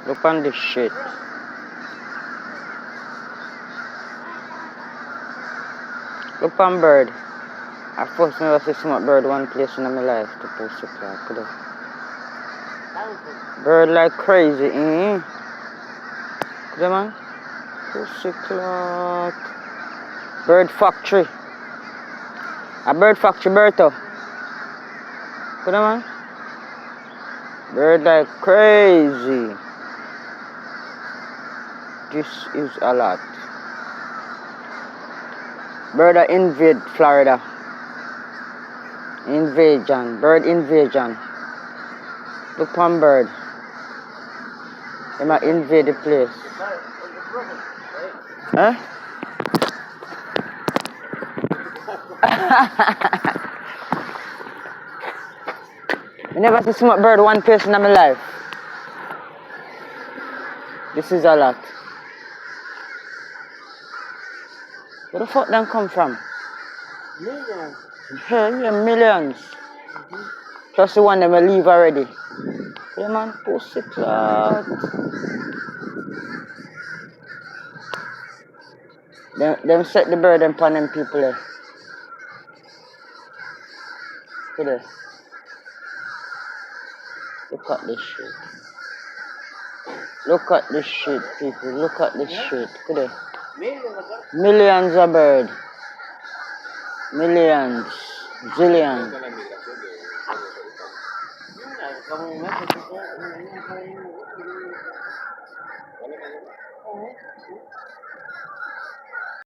Look on this shit. Look on bird. I first never see smart bird one place in my life to post it like. Bird like crazy, eh? Come on. Pussy clock. Bird factory. A bird factory, Berto. Come on. Bird like crazy. This is a lot. Bird invade Florida. Invasion. Bird invasion. Look on bird. They might invade the place. Huh? I never see smart bird one place in my life. This is a lot. Where the fuck them come from? Millions. Hell yeah, millions. Plus the one that will leave already. Yeah man, pussy clot. Them set the bird upon them people there. Look at this. Look at this shit. Look at this shit, people. Look at this shit. Look at this. Millions of bird. Millions. Zillions.